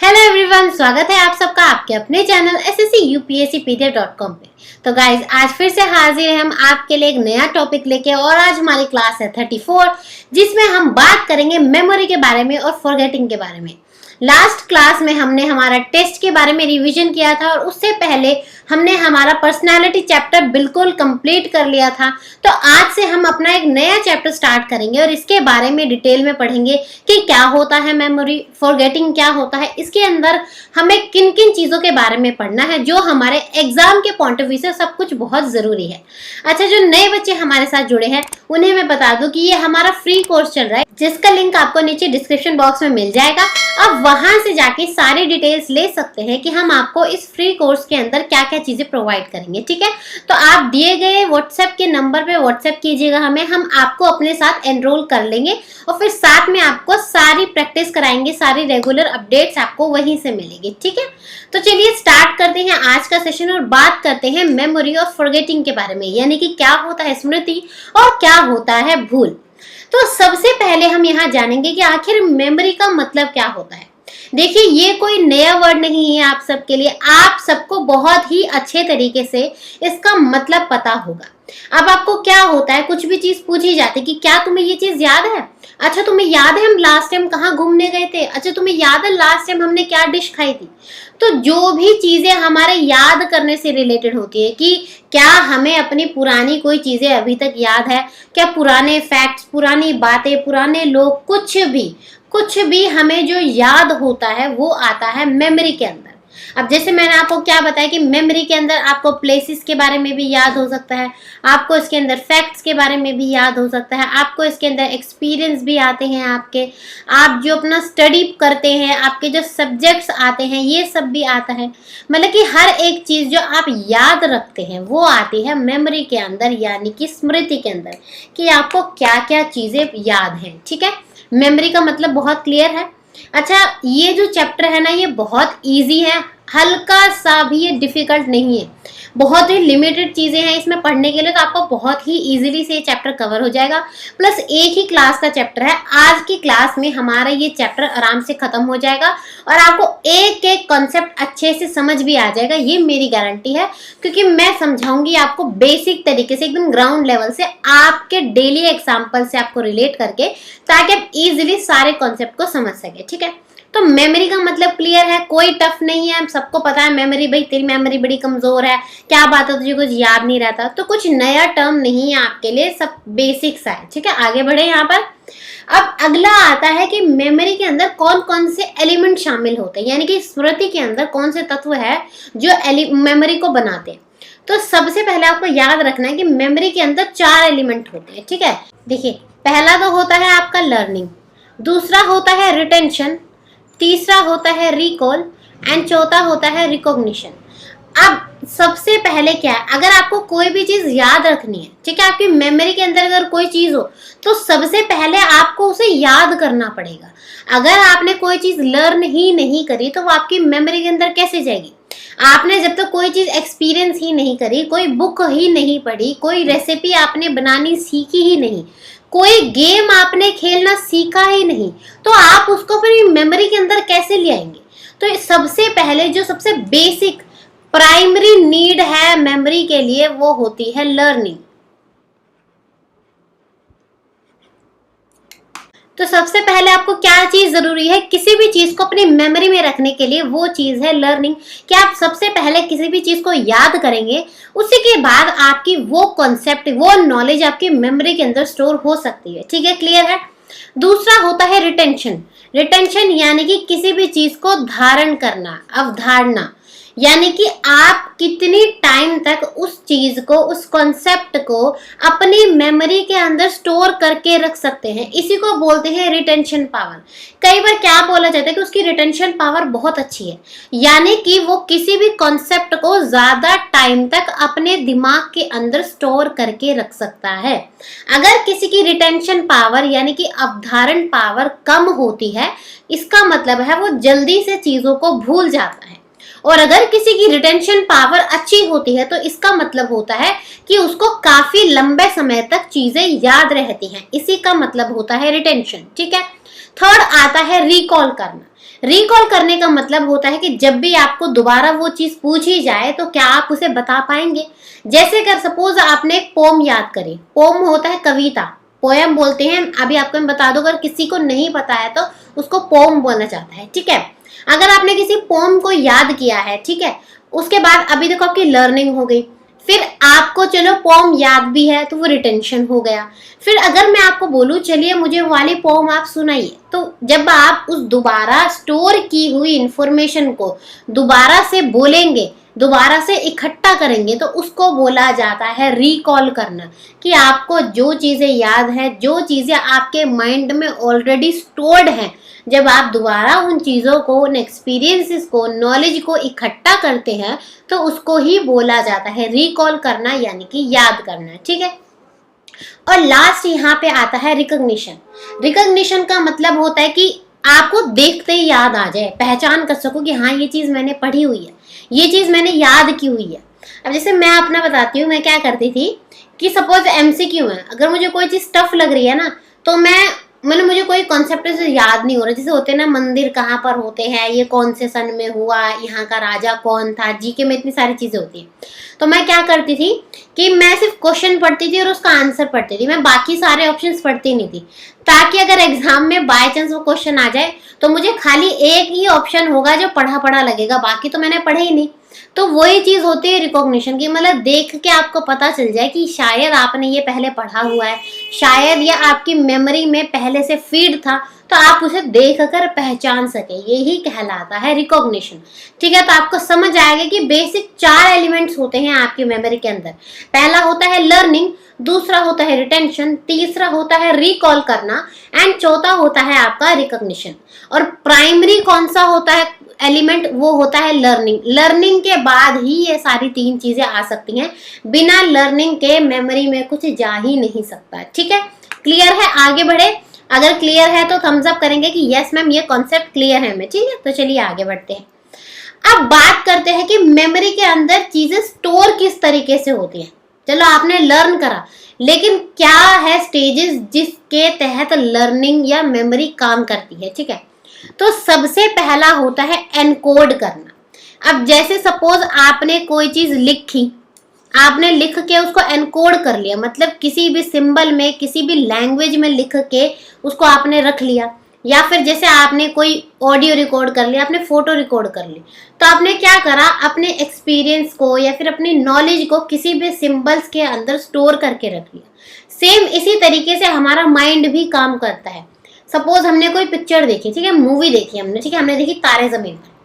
Hello everyone, स्वागत है आप सबका आपके अपने चैनल sscupscpdf.com पे। तो गाइज आज फिर से हाजिर हैं हम आपके लिए एक नया टॉपिक लेके। और आज हमारी क्लास है 34, जिसमें हम बात करेंगे मेमोरी के बारे में और फॉरगेटिंग के बारे में। लास्ट क्लास में हमने हमारा टेस्ट के बारे में रिवीजन किया था और उससे पहले हमने हमारा पर्सनालिटी चैप्टर बिल्कुल कंप्लीट कर लिया था। तो आज से हम अपना एक नया चैप्टर स्टार्ट करेंगे और इसके बारे में डिटेल में पढ़ेंगे कि क्या होता है मेमोरी, फॉरगेटिंग क्या होता है, इसके अंदर हमें किन किन चीज़ों के बारे में पढ़ना है जो हमारे एग्जाम के पॉइंट ऑफ व्यू से सब कुछ बहुत ज़रूरी है। अच्छा, जो नए बच्चे हमारे साथ जुड़े हैं उन्हें मैं बता दूं कि ये हमारा फ्री कोर्स चल रहा है, जिसका लिंक आपको नीचे डिस्क्रिप्शन बॉक्स में मिल जाएगा। अब वहां से जाके सारी डिटेल्स ले सकते हैं कि हम आपको इस फ्री कोर्स के अंदर क्या क्या चीजें प्रोवाइड करेंगे। ठीक है, तो आप दिए गए व्हाट्सएप के नंबर पे व्हाट्सएप कीजिएगा हमें, हम आपको अपने साथ एनरोल कर लेंगे और फिर साथ में आपको सारी प्रैक्टिस कराएंगे, सारी रेगुलर अपडेट्स आपको वहीं से मिलेगी। ठीक है, तो चलिए स्टार्ट करते हैं आज का सेशन और बात करते हैं मेमोरी और फॉरगेटिंग के बारे में, यानी कि क्या होता है स्मृति और क्या होता है भूल। तो सबसे पहले हम यहाँ जानेंगे कि आखिर मेमोरी का मतलब क्या होता है। देखिए, ये कोई नया वर्ड नहीं है आप सबके लिए, आप सबको बहुत ही अच्छे तरीके से इसका मतलब पता होगा। अब आपको क्या होता है, कुछ भी चीज पूछी जाती है कि क्या तुम्हें ये चीज याद है। अच्छा, तुम्हें याद है हम लास्ट टाइम कहाँ घूमने गए थे। अच्छा, तुम्हें याद है लास्ट टाइम हमने क्या डिश खाई थी। तो जो भी चीजें हमारे याद करने से रिलेटेड होती है कि क्या हमें अपनी पुरानी कोई चीजें अभी तक याद है, क्या पुराने फैक्ट्स, पुरानी बातें, पुराने लोग, कुछ भी हमें जो याद होता है वो आता है मेमोरी के अंदर। अब जैसे मैंने आपको क्या बताया कि मेमोरी के अंदर आपको प्लेसेस के बारे में भी याद हो सकता है, आपको इसके अंदर फैक्ट्स के बारे में भी याद हो सकता है, आपको इसके अंदर एक्सपीरियंस भी आते हैं आपके, आप जो अपना स्टडी करते हैं, आपके जो सब्जेक्ट्स आते हैं, ये सब भी आता है। मतलब कि हर एक चीज़ जो आप याद रखते हैं वो आती है मेमोरी के अंदर, यानी कि स्मृति के अंदर, कि आपको क्या क्या चीज़ें याद हैं। ठीक है, मेमोरी का मतलब बहुत क्लियर है। अच्छा, ये जो चैप्टर है ना, ये बहुत इजी है, हल्का सा भी ये डिफिकल्ट नहीं है, बहुत ही लिमिटेड चीज़ें हैं इसमें पढ़ने के लिए, तो आपको बहुत ही इजीली से ये चैप्टर कवर हो जाएगा। प्लस एक ही क्लास का चैप्टर है, आज की क्लास में हमारा ये चैप्टर आराम से खत्म हो जाएगा और आपको एक एक कॉन्सेप्ट अच्छे से समझ भी आ जाएगा, ये मेरी गारंटी है, क्योंकि मैं समझाऊंगी आपको बेसिक तरीके से, एकदम ग्राउंड लेवल से, आपके डेली एग्जाम्पल से आपको रिलेट करके, ताकि आप इजिली सारे कॉन्सेप्ट को समझ सके। ठीक है, तो मेमोरी का मतलब क्लियर है, कोई टफ नहीं है, सबको पता है मेमोरी, भाई तेरी मेमोरी बड़ी कमजोर है, क्या बात है तुझे कुछ याद नहीं रहता। तो कुछ नया टर्म नहीं है आपके लिए, सब बेसिक सा है। ठीक है, आगे बढ़े यहाँ पर। अब अगला आता है कि मेमोरी के अंदर कौन कौन से एलिमेंट शामिल होते हैं, यानी कि स्मृति के अंदर कौन से तत्व है जो मेमोरी को बनाते हैं। तो सबसे पहले आपको याद रखना है कि मेमोरी के अंदर 4 एलिमेंट होते हैं। ठीक है, देखिए, पहला तो होता है आपका लर्निंग, दूसरा होता है रिटेंशन, तीसरा होता है रिकॉल एंड चौथा होता है रिकॉग्निशन। अब सबसे पहले क्या है, अगर आपको कोई भी चीज याद रखनी है, ठीक है, आपकी मेमोरी के अंदर अगर कोई चीज हो तो सबसे पहले आपको उसे याद करना पड़ेगा। अगर आपने कोई चीज लर्न ही नहीं करी तो वो आपकी मेमोरी के अंदर कैसे जाएगी। आपने जब तक कोई चीज एक्सपीरियंस ही नहीं करी, कोई बुक ही नहीं पढ़ी, कोई रेसिपी आपने बनानी सीखी ही नहीं, कोई गेम आपने खेलना सीखा ही नहीं, तो आप उसको फिर मेमोरी के अंदर कैसे ले आएंगे। तो सबसे पहले जो सबसे बेसिक प्राइमरी नीड है मेमोरी के लिए वो होती है लर्निंग। तो सबसे पहले आपको क्या चीज जरूरी है किसी भी चीज को अपनी मेमोरी में रखने के लिए, वो चीज है लर्निंग। कि आप सबसे पहले किसी भी चीज को याद करेंगे, उसी के बाद आपकी वो कॉन्सेप्ट, वो नॉलेज आपकी मेमोरी के अंदर स्टोर हो सकती है। ठीक है, क्लियर है। दूसरा होता है रिटेंशन। रिटेंशन यानी कि किसी भी चीज को धारण करना, अवधारणा, यानी कि आप कितनी टाइम तक उस चीज को, उस कॉन्सेप्ट को अपनी मेमोरी के अंदर स्टोर करके रख सकते हैं, इसी को बोलते हैं रिटेंशन पावर। कई बार क्या बोला जाता है कि उसकी रिटेंशन पावर बहुत अच्छी है, यानी कि वो किसी भी कॉन्सेप्ट को ज्यादा टाइम तक अपने दिमाग के अंदर स्टोर करके रख सकता है। अगर किसी की रिटेंशन पावर यानी कि अवधारण पावर कम होती है, इसका मतलब है वो जल्दी से चीजों को भूल जाता है। और अगर किसी की रिटेंशन पावर अच्छी होती है तो इसका मतलब होता है कि उसको काफी लंबे समय तक चीजें याद रहती हैं, इसी का मतलब होता है रिटेंशन। ठीक है, थर्ड आता है रिकॉल करना। रिकॉल करने का मतलब होता है कि जब भी आपको दोबारा वो चीज पूछी जाए तो क्या आप उसे बता पाएंगे। जैसे अगर सपोज आपने एक पोम याद करी, पोम होता है कविता, पोयम बोलते हैं। अभी आपको मैं बता दूं, अगर किसी को नहीं पता है तो उसको पोम बोलना चाहता है, ठीक है। अगर आपने किसी पोम को याद किया है, ठीक है, उसके बाद अभी देखो आपकी लर्निंग हो गई, फिर आपको चलो पोम याद भी है तो वो रिटेंशन हो गया। फिर अगर मैं आपको बोलूं चलिए मुझे वाली पोम आप सुनाइए, तो जब आप उस दोबारा स्टोर की हुई इंफॉर्मेशन को दोबारा से बोलेंगे, दोबारा से इकट्ठा करेंगे, तो उसको बोला जाता है रिकॉल करना। कि आपको जो चीजें याद है, जो चीजें आपके माइंड में ऑलरेडी स्टोर्ड हैं, जब आप दोबारा उन चीजों को, उन एक्सपीरियंसेस को, नॉलेज को इकट्ठा करते हैं, तो उसको ही बोला जाता है रिकॉल करना, यानी कि याद करना, ठीक है। और लास्ट यहाँ पे आता है रिकॉग्निशन। रिकॉग्निशन का मतलब होता है कि आपको देखते ही याद आ जाए, पहचान कर सको कि हाँ ये चीज मैंने पढ़ी हुई है, ये चीज मैंने याद की हुई है। अब जैसे मैं अपना बताती हूँ, मैं क्या करती थी कि सपोज एमसीक्यू है, अगर मुझे कोई चीज टफ लग रही है ना, तो मुझे कोई कॉन्सेप्ट से याद नहीं हो रहा। जैसे होते हैं ना, मंदिर कहाँ पर होते हैं, ये कौन से सन में हुआ, यहाँ का राजा कौन था, जीके में इतनी सारी चीजें होती हैं। तो मैं क्या करती थी कि मैं सिर्फ क्वेश्चन पढ़ती थी और उसका आंसर पढ़ती थी, मैं बाकी सारे ऑप्शंस पढ़ती नहीं थी, ताकि अगर एग्जाम में बाय चांस वो क्वेश्चन आ जाए तो मुझे खाली एक ही ऑप्शन होगा जो पढ़ा पढ़ा लगेगा, बाकी तो मैंने पढ़े ही नहीं। तो वही चीज होती है रिकॉग्निशन की, मतलब देख के आपको पता चल जाए कि शायद आपने ये पहले पढ़ा हुआ है, शायद ये आपकी मेमोरी में पहले से फीड था, तो आप उसे देखकर पहचान सके, यही कहलाता है रिकॉग्निशन, ठीक है। तो आपको समझ आएगा कि बेसिक 4 एलिमेंट्स होते हैं आपकी मेमोरी के अंदर। पहला होता है लर्निंग, दूसरा होता है रिटेंशन, तीसरा होता है रिकॉल करना, एंड चौथा होता है आपका रिकॉग्निशन। और प्राइमरी कौन सा होता है एलिमेंट, वो होता है लर्निंग। लर्निंग के बाद ही ये सारी 3 चीजें आ सकती हैं, बिना लर्निंग के मेमोरी में कुछ जा ही नहीं सकता, ठीक है। क्लियर है, आगे बढ़े। अगर क्लियर है तो थम्स अप करेंगे कि यस मैम ये कॉन्सेप्ट क्लियर है हमें, ठीक है। तो चलिए आगे बढ़ते हैं। अब बात करते हैं कि मेमोरी के अंदर चीजें स्टोर किस तरीके से होती हैं। चलो आपने लर्न करा, लेकिन क्या है स्टेजेस जिसके तहत लर्निंग या मेमोरी काम करती है, ठीक है। तो सबसे पहला होता है एनकोड करना। अब जैसे सपोज आपने कोई चीज लिखी, आपने लिख के उसको एनकोड कर लिया, मतलब किसी भी सिंबल में, किसी भी लैंग्वेज में लिख के उसको आपने रख लिया। या फिर जैसे आपने कोई ऑडियो रिकॉर्ड कर लिया, आपने फोटो रिकॉर्ड कर ली, तो आपने क्या करा, अपने एक्सपीरियंस को या फिर अपनी नॉलेज को किसी भी सिंबल्स के अंदर स्टोर करके रख लिया। सेम इसी तरीके से हमारा माइंड भी काम करता है। सपोज हमने कोई पिक्चर देखी, ठीक है, मूवी देखी हमने, ठीक है, हमने देखी तारे जमीन पर,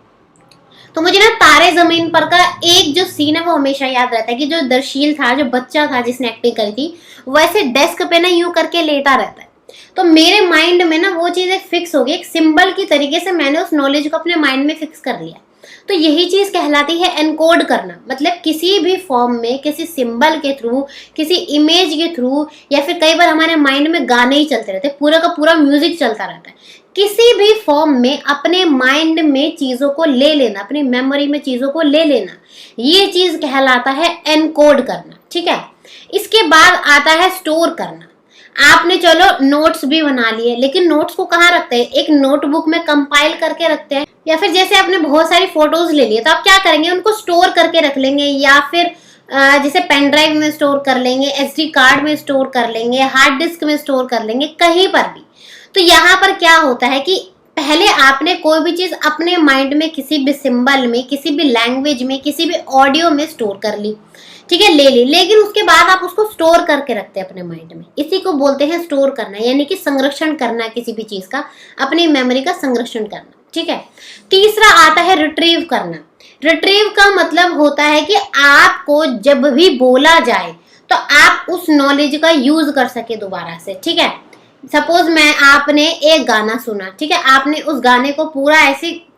तो मुझे ना तारे जमीन पर का एक जो सीन है वो हमेशा याद रहता है कि जो दर्शील था, जो बच्चा था जिसने एक्टिंग करी थी, वैसे डेस्क पे ना यूं करके लेटा रहता है। तो मेरे माइंड में ना वो चीज एक फिक्स हो गई, एक सिंबल की तरीके से मैंने उस नॉलेज को अपने माइंड में फिक्स कर लिया। तो यही चीज कहलाती है एनकोड करना, मतलब किसी भी फॉर्म में, किसी सिंबल के थ्रू, किसी इमेज के थ्रू, या फिर कई बार हमारे माइंड में गाने ही चलते रहते, पूरा का पूरा म्यूजिक चलता रहता है, किसी भी फॉर्म में अपने माइंड में चीजों को ले लेना, अपनी मेमोरी में चीजों को ले लेना, ये चीज कहलाता है एनकोड करना, ठीक है। इसके बाद आता है स्टोर करना। आपने चलो नोट्स भी बना लिए, लेकिन नोट्स को कहाँ रखते हैं, एक नोटबुक में कंपाइल करके रखते हैं, या फिर जैसे आपने बहुत सारी फोटोज ले लिए, तो आप क्या करेंगे, उनको स्टोर करके रख लेंगे, या फिर जैसे पेन ड्राइव में स्टोर कर लेंगे, एसडी कार्ड में स्टोर कर लेंगे, हार्ड डिस्क में स्टोर कर लेंगे, कहीं पर भी। तो यहाँ पर क्या होता है कि पहले आपने कोई भी चीज अपने माइंड में, किसी भी सिंबल में, किसी भी लैंग्वेज में, किसी भी ऑडियो में स्टोर कर ली, ठीक है, ले ली, लेकिन उसके बाद आप उसको स्टोर करके रखते हैं अपने माइंड में। इसी को बोलते हैं स्टोर करना, यानी कि संरक्षण करना, किसी भी चीज का, अपनी मेमोरी का संरक्षण करना, ठीक है। तीसरा आता है रिट्रीव करना। रिट्रीव का मतलब होता है कि आपको जब भी बोला जाए तो आप उस नॉलेज का यूज कर सके दोबारा से, ठीक है। सपोज आपने एक गाना सुना, ठीक है, आपने उस गाने को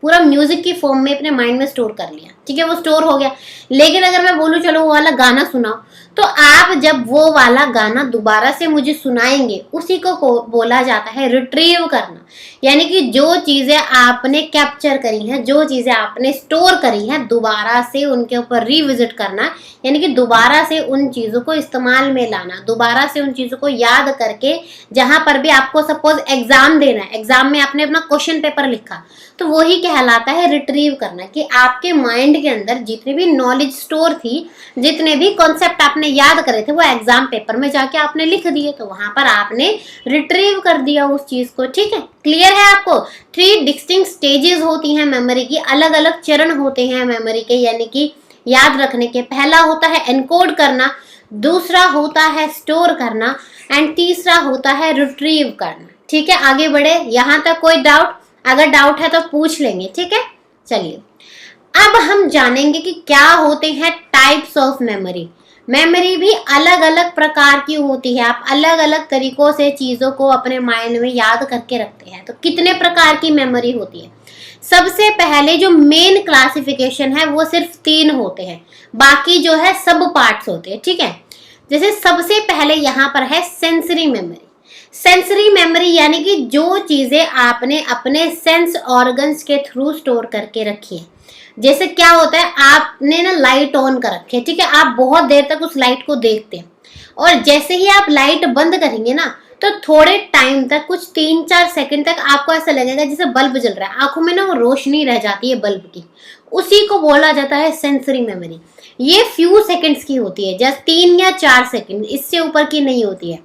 पूरा म्यूजिक की फॉर्म में अपने माइंड में स्टोर कर लिया, ठीक है, वो स्टोर हो गया। लेकिन अगर मैं बोलूँ चलो वो वाला गाना सुनाओ, तो आप जब वो वाला गाना दोबारा से मुझे सुनाएंगे, उसी को बोला जाता है रिट्रीव करना। यानी कि जो चीजें आपने कैप्चर करी हैं, जो चीजें आपने स्टोर करी हैं, दोबारा से उनके ऊपर रिविजिट करना, यानी कि दोबारा से उन चीजों को इस्तेमाल में लाना, दोबारा से उन चीजों को याद करके, जहां पर भी आपको सपोज एग्जाम देना है, एग्जाम में आपने अपना क्वेश्चन पेपर लिखा, तो वही कहलाता है रिट्रीव करना, कि आपके माइंड के अंदर जितनी भी नॉलेज स्टोर थी, जितने भी कॉन्सेप्ट आपने याद करे थे, वो एग्जाम पेपर में जाके आपने लिख दिए, तो वहां पर आपने रिट्रीव कर दिया उस चीज को। ठीक है, क्लियर है आपको? 3 डिस्टिंक्ट स्टेजेस होती हैं मेमोरी की, अलग अलग चरण होते हैं मेमोरी के, यानी कि याद रखने के। पहला होता है एनकोड करना, दूसरा होता है स्टोर करना, एंड तीसरा होता है रिट्रीव करना। ठीक है, आगे बढ़े, यहां तक कोई डाउट? अगर डाउट है तो पूछ लेंगे, ठीक है। चलिए अब हम जानेंगे कि क्या होते हैं टाइप्स ऑफ मेमोरी। मेमोरी भी अलग अलग प्रकार की होती है, आप अलग अलग तरीकों से चीजों को अपने माइंड में याद करके रखते हैं। तो कितने प्रकार की मेमोरी होती है? सबसे पहले जो मेन क्लासिफिकेशन है वो सिर्फ 3 होते हैं, बाकी जो है सब पार्ट्स होते हैं। ठीक है, जैसे सबसे पहले यहाँ पर है सेंसरी मेमोरी। सेंसरी मेमोरी यानी कि जो चीजें आपने अपने सेंस ऑर्गन्स के थ्रू स्टोर करके रखी है। जैसे क्या होता है, आपने ना लाइट ऑन कर रखी है, ठीक है, आप बहुत देर तक उस लाइट को देखते हैं, और जैसे ही आप लाइट बंद करेंगे ना, तो थोड़े टाइम तक, कुछ 3-4 सेकंड तक आपको ऐसा लगेगा जैसे बल्ब जल रहा है, आंखों में ना वो रोशनी रह जाती है बल्ब की, उसी को बोला जाता है सेंसरी मेमोरी। ये फ्यू सेकंड्स की होती है, जस्ट 3 या 4 सेकंड, इससे ऊपर की नहीं होती है।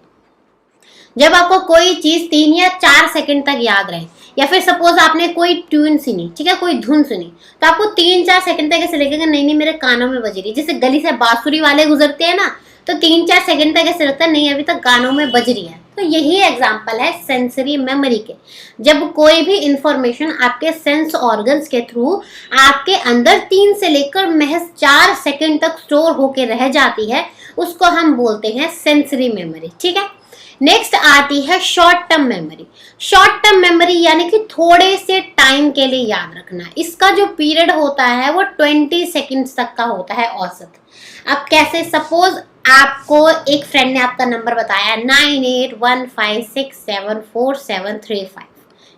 जब आपको कोई चीज 3 या 4 सेकंड तक याद रहे, या फिर सपोज आपने कोई ट्यून सुनी, ठीक है, कोई धुन सुनी, तो आपको 3-4 सेकंड तक ऐसे लगेगा नहीं नहीं मेरे कानों में बज रही है। जैसे गली से बांसुरी वाले गुजरते हैं ना, तो 3-4 सेकंड तक ऐसे लगता है नहीं अभी तक कानों में बज रही है। तो यही एग्जांपल है सेंसरी मेमोरी के। जब कोई भी इंफॉर्मेशन आपके सेंस ऑर्गन्स के थ्रू आपके अंदर 3 से लेकर महज 4 सेकंड तक स्टोर होके रह जाती है, उसको हम बोलते हैं सेंसरी मेमोरी। ठीक है, नेक्स्ट आती है short term memory. Short term memory यानी कि थोड़े से टाइम के लिए याद रखना। इसका जो पीरियड होता है वो 20 सेकंड्स तक का होता है औसत। अब कैसे, सपोज आपको एक फ्रेंड ने आपका नंबर बताया 9815674735,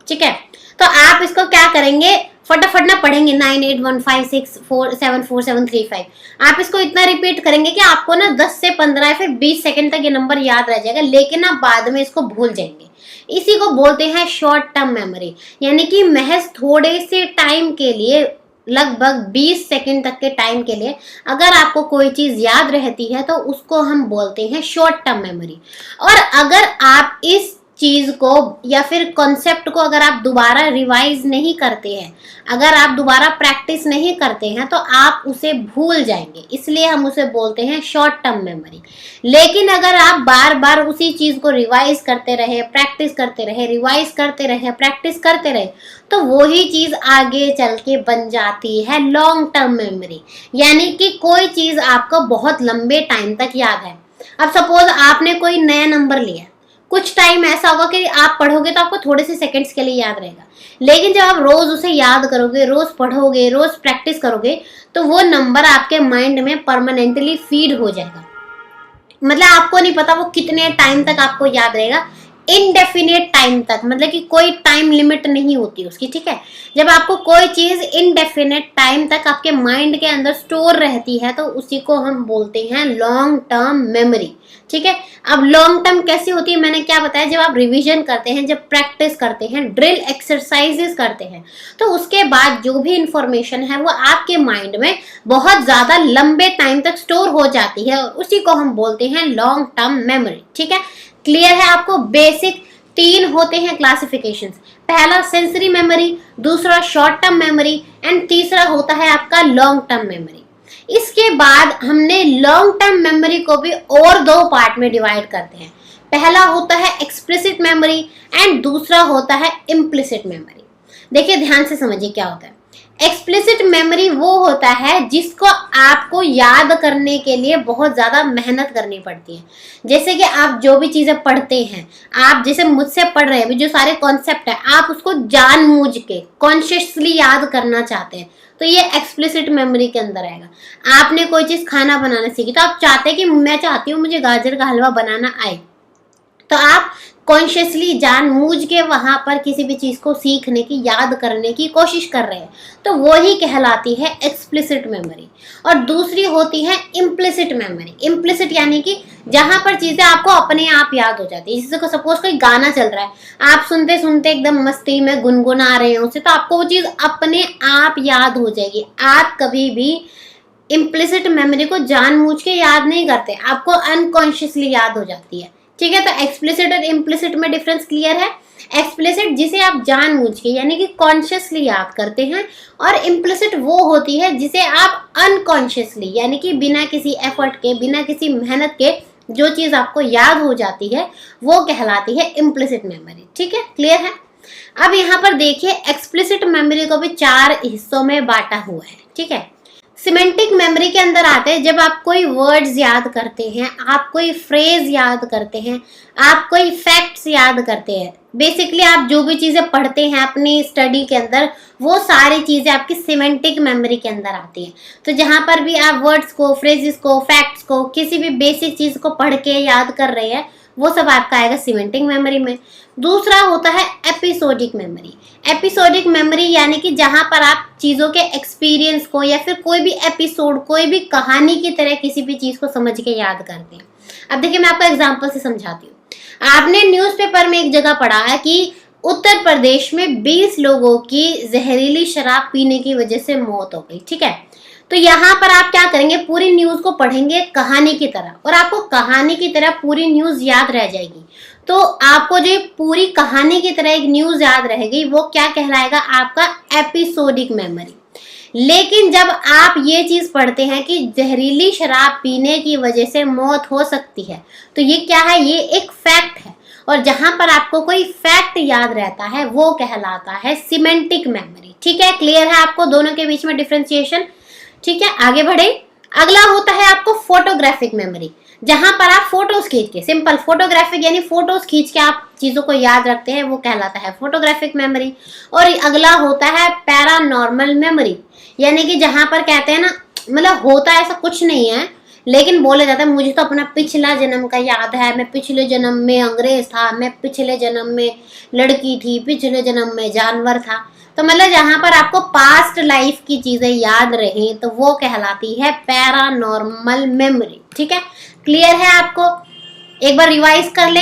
ठीक है, तो आप इसको क्या करेंगे, फटाफट ना पढ़ेंगे 9815674735। आप इसको इतना रिपीट करेंगे कि आपको ना 10 से 15 या फिर 20 सेकंड तक ये नंबर याद रह जाएगा, लेकिन आप बाद में इसको भूल जाएंगे। इसी को बोलते हैं शॉर्ट टर्म मेमोरी, यानी कि महज थोड़े से टाइम के लिए, लगभग 20 सेकंड तक के टाइम के लिए अगर आपको कोई चीज याद रहती है तो उसको हम बोलते हैं शॉर्ट टर्म मेमोरी। और अगर आप इस चीज को या फिर कॉन्सेप्ट को अगर आप दोबारा रिवाइज नहीं करते हैं, अगर आप दोबारा प्रैक्टिस नहीं करते हैं, तो आप उसे भूल जाएंगे, इसलिए हम उसे बोलते हैं शॉर्ट टर्म मेमोरी। लेकिन अगर आप बार बार उसी चीज को रिवाइज करते रहे, प्रैक्टिस करते रहे, रिवाइज करते रहे, प्रैक्टिस करते रहे, तो वही चीज आगे चल के बन जाती है लॉन्ग टर्म मेमोरी, यानी कि कोई चीज आपको बहुत लंबे टाइम तक याद है। अब सपोज आपने कोई नया नंबर लिया, कुछ टाइम ऐसा होगा कि आप पढ़ोगे तो आपको थोड़े से सेकंड्स के लिए याद रहेगा, लेकिन जब आप रोज उसे याद करोगे, रोज पढ़ोगे, रोज प्रैक्टिस करोगे, तो वो नंबर आपके माइंड में परमानेंटली फीड हो जाएगा। मतलब आपको नहीं पता वो कितने टाइम तक आपको याद रहेगा, इनडेफिनेट टाइम तक, मतलब कि कोई टाइम लिमिट नहीं होती उसकी। ठीक है, जब आपको कोई चीज इनडेफिनेट टाइम तक आपके माइंड के अंदर स्टोर रहती है तो उसी को हम बोलते हैं लॉन्ग टर्म मेमोरी। ठीक है, अब लॉन्ग टर्म कैसी होती है मैंने क्या बताया, जब आप रिवीजन करते हैं, जब प्रैक्टिस करते हैं, ड्रिल एक्सरसाइजेस करते हैं, तो उसके बाद जो भी इंफॉर्मेशन है वो आपके माइंड में बहुत ज्यादा लंबे टाइम तक स्टोर हो जाती है, और उसी को हम बोलते हैं लॉन्ग टर्म मेमोरी। ठीक है, क्लियर है आपको? बेसिक 3 होते हैं क्लासिफिकेशंस, पहला सेंसरी मेमोरी, दूसरा शॉर्ट टर्म मेमोरी, एंड तीसरा होता है आपका लॉन्ग टर्म मेमोरी। इसके बाद हमने लॉन्ग टर्म मेमोरी को भी और 2 पार्ट में डिवाइड करते हैं। पहला होता है एक्सप्लिसिट मेमोरी एंड दूसरा होता है इम्प्लिसिट मेमोरी। देखिए ध्यान से समझिए क्या होता है। एक्सप्लिसिट मेमोरी वो होता है जिसको आपको याद करने के लिए बहुत ज़्यादा मेहनत करनी पड़ती है। जैसे कि आप जो भी चीज़ें पढ़ते हैं, आप जैसे मुझसे पढ़ रहे हैं, जो सारे कॉन्सेप्ट है आप उसको जानबूझ के कॉन्शियसली याद करना चाहते हैं, तो ये एक्सप्लिसिट मेमोरी के अंदर आएगा। आपने कोई चीज़ खाना बनाना सीखी, तो आप चाहते हैं कि मैं चाहती हूँ मुझे गाजर का हलवा बनाना आए, तो आप कॉन्शियसली जानबूझ के वहां पर किसी भी चीज को सीखने की, याद करने की कोशिश कर रहे हैं, तो वो ही कहलाती है एक्सप्लिसिट मेमोरी। और दूसरी होती है इम्प्लिसिट मेमोरी। इम्प्लिसिट यानी कि जहां पर चीजें आपको अपने आप याद हो जाती है। जैसे को सपोज कोई गाना चल रहा है, आप सुनते सुनते एकदम मस्ती में गुनगुना रहे हो उसे, तो आपको वो चीज अपने आप याद हो जाएगी। आप कभी भी इम्प्लिसिट मेमोरी को जानबूझ के याद नहीं करते, आपको अनकॉन्शियसली याद हो जाती है। ठीक है, तो एक्सप्लिसिट और इम्प्लिसिट में डिफरेंस क्लियर है। एक्सप्लिसिट जिसे आप जानबूझ के यानी कि कॉन्शियसली याद करते हैं, और इम्प्लिसिट वो होती है जिसे आप अनकॉन्शियसली यानी कि बिना किसी एफर्ट के, बिना किसी मेहनत के जो चीज़ आपको याद हो जाती है वो कहलाती है इम्प्लिसिट मेमोरी। ठीक है, क्लियर है। अब यहाँ पर देखिए, एक्सप्लिसिट मेमोरी को भी 4 हिस्सों में बांटा हुआ है। ठीक है, सिमेंटिक मेमोरी के अंदर आते हैं जब आप कोई वर्ड्स याद करते हैं, आप कोई फ्रेज याद करते हैं, आप कोई फैक्ट्स याद करते हैं। बेसिकली आप जो भी चीज़ें पढ़ते हैं अपनी स्टडी के अंदर, वो सारी चीज़ें आपकी सिमेंटिक मेमोरी के अंदर आती हैं। तो जहाँ पर भी आप वर्ड्स को, फ्रेजेस को, फैक्ट्स को, किसी भी बेसिक चीज़ को पढ़ के याद कर रहे हैं, वो सब आपका आएगा सिमेंटिक मेमोरी में। दूसरा होता है एपिसोडिक मेमोरी। एपिसोडिक मेमोरी यानी कि जहां पर आप चीज़ों के एक्सपीरियंस को या फिर कोई भी एपिसोड, कोई भी कहानी की तरह किसी भी चीज़ को समझ के याद करते हैं। अब देखिए, मैं आपको एग्जांपल से समझाती हूँ। आपने न्यूज़पेपर में एक जगह पढ़ा है कि उत्तर प्रदेश में 20 लोगों की जहरीली शराब पीने की वजह से मौत हो गई। ठीक है, तो यहाँ पर आप क्या करेंगे, पूरी न्यूज को पढ़ेंगे कहानी की तरह, और आपको कहानी की तरह पूरी न्यूज याद रह जाएगी। तो आपको जो पूरी कहानी की तरह एक न्यूज याद रहेगी, वो क्या कहलाएगा, आपका एपिसोडिक मेमोरी। लेकिन जब आप ये चीज पढ़ते हैं कि जहरीली शराब पीने की वजह से मौत हो सकती है, तो ये क्या है, ये एक फैक्ट है। और जहां पर आपको कोई फैक्ट याद रहता है वो कहलाता है सिमेंटिक मेमोरी। ठीक है, क्लियर है आपको दोनों के बीच में डिफरेंशिएशन। ठीक है, आगे बढ़े। अगला होता है आपको फोटोग्राफिक मेमोरी, जहां पर आप फोटोज खींच के, सिंपल फोटोग्राफिक यानी फोटोज खींच के आप चीजों को याद रखते हैं, वो कहलाता है फोटोग्राफिक मेमोरी। और अगला होता है पैरानॉर्मल मेमोरी, यानी कि जहां पर कहते हैं ना, मतलब होता ऐसा कुछ नहीं है, लेकिन बोला जाता है मुझे तो अपना पिछला जन्म का याद है, मैं पिछले जन्म में अंग्रेज था, मैं पिछले जन्म में लड़की थी, पिछले जन्म में जानवर था। तो मतलब जहां पर आपको पास्ट लाइफ की चीजें याद रहे, तो वो कहलाती है पैरानॉर्मल मेमोरी। ठीक है, क्लियर है आपको। एक बार रिवाइज कर ले।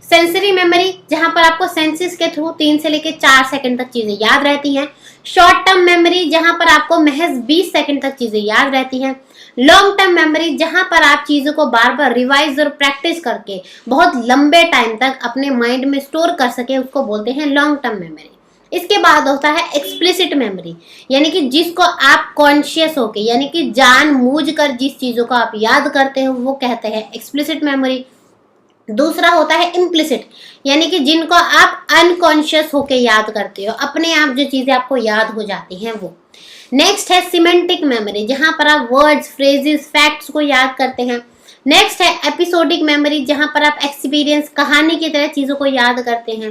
सेंसरी मेमोरी, जहां पर आपको सेंसेस के थ्रू 3 से लेकर 4 सेकंड तक चीजें याद रहती हैं। शॉर्ट टर्म मेमोरी, जहां पर आपको महज 20 सेकंड तक चीजें याद रहती हैं। लॉन्ग टर्म मेमोरी, जहां पर आप चीजों को बार बार रिवाइज और प्रैक्टिस करके बहुत लंबे टाइम तक अपने माइंड में स्टोर कर सके, उसको बोलते हैं लॉन्ग टर्म मेमोरी। इसके बाद होता है एक्सप्लिसिट मेमोरी, यानी कि जिसको आप कॉन्शियस होके यानी कि जानबूझकर जिस चीजों को आप याद करते हो, वो कहते हैं एक्सप्लिसिट मेमोरी। दूसरा होता है इम्प्लिसिट, यानी कि जिनको आप अनकॉन्शियस होके याद करते हो, अपने आप जो चीजें आपको याद हो जाती हैं वो। नेक्स्ट है सिमेंटिक मेमोरी, जहां पर आप वर्ड्स, फ्रेजेस, फैक्ट्स को याद करते हैं। नेक्स्ट है एपिसोडिक मेमोरी, जहां पर आप एक्सपीरियंस, कहानी की तरह चीज़ों को याद करते हैं।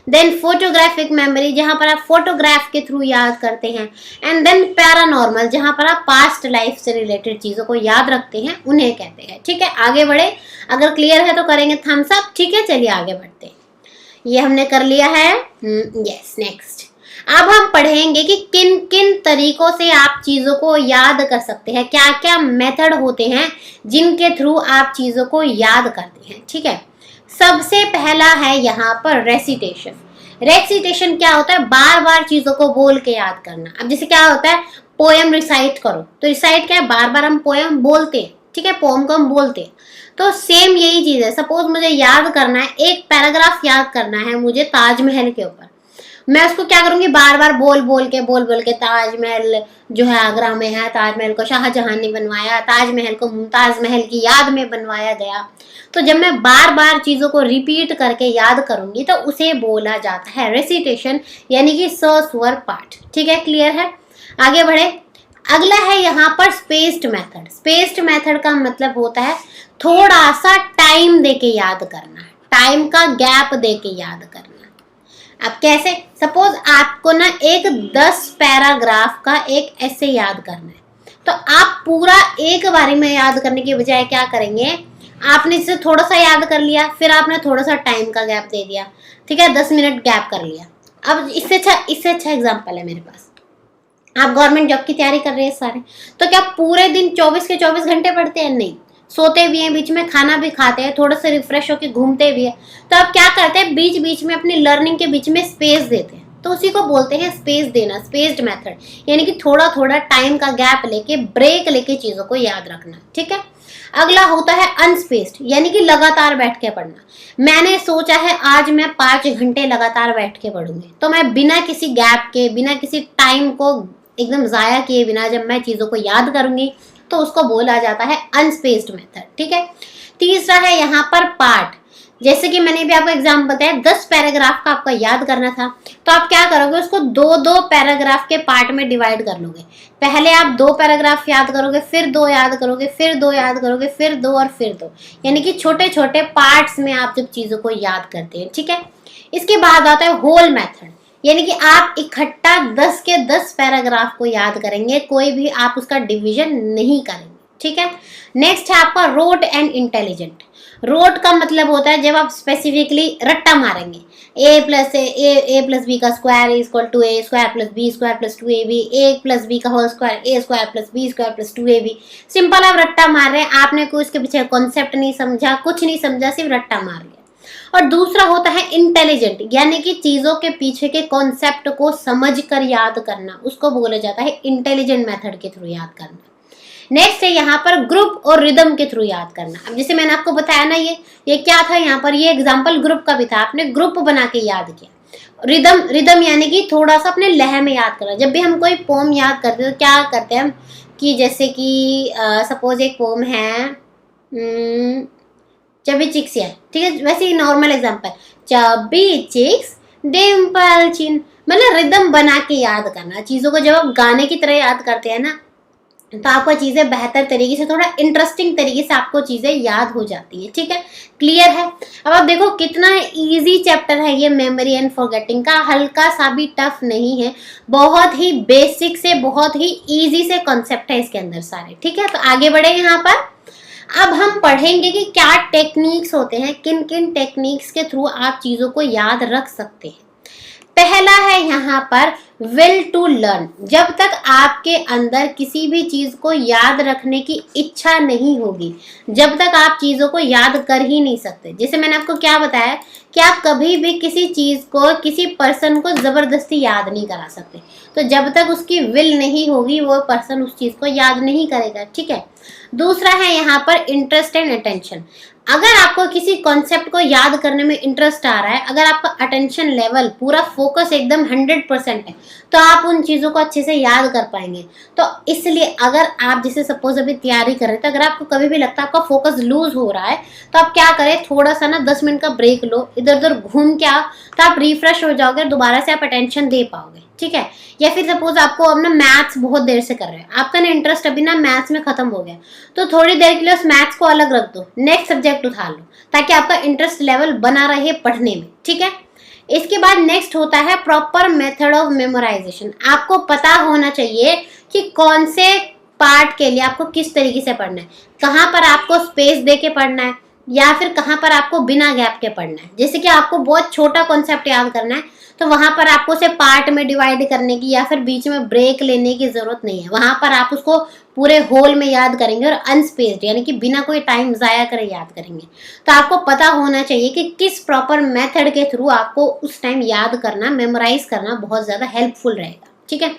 देन फोटोग्राफिक मेमोरी, जहां पर आप फोटोग्राफ के थ्रू याद करते हैं। एंड देन पैरानॉर्मल, जहां पर आप पास्ट लाइफ से रिलेटेड चीज़ों को याद रखते हैं, उन्हें कहते हैं। ठीक है, आगे बढ़े। अगर क्लियर है तो करेंगे थम्स अप। ठीक है, चलिए आगे बढ़ते हैं। ये हमने कर लिया है। यस, नेक्स्ट अब हम पढ़ेंगे कि किन किन तरीकों से आप चीज़ों को याद कर सकते हैं, क्या क्या मेथड होते हैं जिनके थ्रू आप चीज़ों को याद करते हैं। ठीक है, सबसे पहला है यहाँ पर रेसिटेशन। रेसिटेशन क्या होता है, बार बार चीज़ों को बोल के याद करना। अब जैसे क्या होता है, पोएम रिसाइट करो, तो रिसाइट क्या है, बार बार हम पोएम बोलते हैं। ठीक है, पोएम को हम बोलते हैं, तो सेम यही चीज़ है। सपोज मुझे याद करना है, एक पैराग्राफ याद करना है मुझे ताजमहल के ऊपर, मैं उसको क्या करूंगी, बार बार बोल बोल के ताजमहल जो है आगरा में है, ताजमहल को शाहजहां ने बनवाया, ताजमहल को मुमताज महल की याद में बनवाया गया। तो जब मैं बार बार चीज़ों को रिपीट करके याद करूंगी तो उसे बोला जाता है रेसिटेशन, यानी कि स स्वर पाठ। ठीक है, क्लियर है। आगे बढ़े। अगला है यहाँ पर स्पेस्ड मेथड। स्पेस्ड मेथड का मतलब होता है थोड़ा सा टाइम देके याद करना, टाइम का गैप देके याद करना। अब कैसे? सपोज आपको ना एक 10 पैराग्राफ का एक ऐसे याद करना है, तो आप पूरा एक बारी में याद करने की बजाय क्या करेंगे, आपने इसे थोड़ा सा याद कर लिया, फिर आपने थोड़ा सा टाइम का गैप दे दिया, ठीक है, 10 मिनट गैप कर लिया। अब इससे अच्छा एग्जांपल है मेरे पास। आप गवर्नमेंट जॉब की तैयारी कर रहे हैं सारे, तो क्या पूरे दिन 24 के 24 घंटे पढ़ते हैं? नहीं, सोते भी हैं, बीच में खाना भी खाते हैं, थोड़ा सा रिफ्रेश होकर घूमते भी हैं। तो आप क्या करते हैं, बीच बीच में अपनी लर्निंग के बीच में स्पेस देते हैं, तो उसी को बोलते हैं स्पेस देना, स्पेस्ड मेथड। यानी कि थोड़ा थोड़ा टाइम का गैप लेके, ब्रेक लेके चीजों को याद रखना, ठीक है। अगला होता है अनस्पेस्ड, यानी कि लगातार बैठ के पढ़ना। मैंने सोचा है आज मैं 5 घंटे लगातार बैठ के पढ़ूंगी, तो मैं बिना किसी गैप के, बिना किसी टाइम को एकदम जाया किए बिना जब मैं चीजों को याद करूंगी, तो उसको बोला जाता है अनस्पेस्ड मेथड, ठीक है। तीसरा है यहाँ पर पार्ट। जैसे कि मैंने भी आपको एग्जाम्पल बताया, 10 पैराग्राफ का आपका याद करना था, तो आप क्या करोगे, उसको 2-2 पैराग्राफ के पार्ट में डिवाइड कर लोगे। पहले आप 2 पैराग्राफ याद करोगे, फिर 2 याद करोगे, फिर 2 याद करोगे, फिर 2 और फिर 2, यानी कि छोटे छोटे पार्ट्स में आप जब चीजों को याद करते हैं, ठीक है। इसके बाद आता है होल मेथड, यानी कि आप इकट्ठा 10 के 10 पैराग्राफ को याद करेंगे, कोई भी आप उसका डिवीजन नहीं करेंगे, ठीक है। नेक्स्ट है आपका रोट एंड इंटेलिजेंट। रोट का मतलब होता है जब आप स्पेसिफिकली रट्टा मारेंगे, a प्लस बी का square equal to a square plus b square plus 2ab, a plus b का whole square a square plus b square plus 2ab। Simple आप रट्टा मार रहे हैं, आपने कोई उसके पीछे कॉन्सेप्ट नहीं समझा, कुछ नहीं समझा, सिर्फ रट्टा मार लिया। और दूसरा होता है इंटेलिजेंट, यानी कि चीजों के पीछे के कॉन्सेप्ट को समझकर याद करना, उसको बोला जाता है इंटेलिजेंट मेथड के थ्रू याद करना। नेक्स्ट है यहाँ पर ग्रुप और रिदम के थ्रू याद करना। अब जैसे मैंने आपको बताया ना, ये क्या था यहाँ पर, ये एग्जाम्पल ग्रुप का भी था, आपने ग्रुप बना के याद किया। रिदम यानी कि थोड़ा सा अपने लहर में याद करना। जब भी हम कोई पोम याद करते हैं तो क्या करते हैं हम, कि जैसे कि सपोज एक पोम है चबी चिक्स है, ठीक है, वैसे ही normal example, chubby cheeks dimple chin, मतलब रिदम बना के याद करना चीजों को। जब आप गाने की तरह याद करते हैं ना, तो आपको चीजें बेहतर तरीके से, थोड़ा इंटरेस्टिंग तरीके से आपको चीजें याद हो जाती है, ठीक है। क्लियर है? अब आप देखो कितना इजी चैप्टर है ये, मेमोरी एंड फॉरगेटिंग का, हल्का सा भी टफ नहीं है, बहुत ही बेसिक से बहुत ही इजी से कॉन्सेप्ट है इसके अंदर सारे, ठीक है। तो आगे बढ़े यहाँ पर। अब हम पढ़ेंगे कि क्या टेक्निक्स होते हैं, किन किन टेक्निक्स के थ्रू आप चीजों को याद रख सकते हैं। पहला है यहाँ पर विल टू लर्न। जब तक आपके अंदर किसी भी चीज को याद रखने की इच्छा नहीं होगी, जब तक आप चीजों को याद कर ही नहीं सकते। जैसे मैंने आपको क्या बताया कि आप कभी भी किसी चीज को, किसी पर्सन को जबरदस्ती याद नहीं करा सकते, तो जब तक उसकी विल नहीं होगी वो पर्सन उस चीज को याद नहीं करेगा, ठीक है। दूसरा है यहाँ पर इंटरेस्ट एंड अटेंशन। अगर आपको किसी कॉन्सेप्ट को याद करने में इंटरेस्ट आ रहा है, अगर आपका अटेंशन लेवल पूरा फोकस एकदम 100% है, तो आप उन चीज़ों को अच्छे से याद कर पाएंगे। तो इसलिए अगर आप जैसे सपोज अभी तैयारी कर रहे थे, अगर आपको कभी भी लगता है आपका फोकस लूज हो रहा है, तो आप क्या करें, थोड़ा सा ना 10 मिनट का ब्रेक लो, इधर उधर घूम के आओ, तो आप रिफ्रेश हो जाओगे, दोबारा से आप अटेंशन दे पाओगे, ठीक है। या फिर सपोज आपको अब ना मैथ्स बहुत देर से कर रहे हैं, आपका ना इंटरेस्ट अभी ना मैथ्स में खत्म हो गया, तो थोड़ी देर के लिए उस मैथ्स को अलग रख दो, नेक्स्ट सब्जेक्ट उठा लो, ताकि आपका इंटरेस्ट लेवल बना रहे पढ़ने में, ठीक है। इसके बाद नेक्स्ट होता है प्रॉपर मेथड ऑफ मेमोराइजेशन। आपको पता होना चाहिए कि कौन से पार्ट के लिए आपको किस तरीके से पढ़ना है, कहाँ पर आपको स्पेस दे के पढ़ना है, या फिर कहाँ पर आपको बिना गैप के पढ़ना है। जैसे कि आपको बहुत छोटा कॉन्सेप्ट याद करना है, तो वहां पर आपको उसे पार्ट में डिवाइड करने की या फिर बीच में ब्रेक लेने की जरूरत नहीं है। वहां पर आप उसको पूरे होल में याद करेंगे और अनस्पेस्ड, यानी कि बिना कोई टाइम जाया करे याद करेंगे। तो आपको पता होना चाहिए कि किस प्रॉपर मेथड के थ्रू आपको उस टाइम याद करना, मेमोराइज करना बहुत ज्यादा हेल्पफुल रहेगा, ठीक है।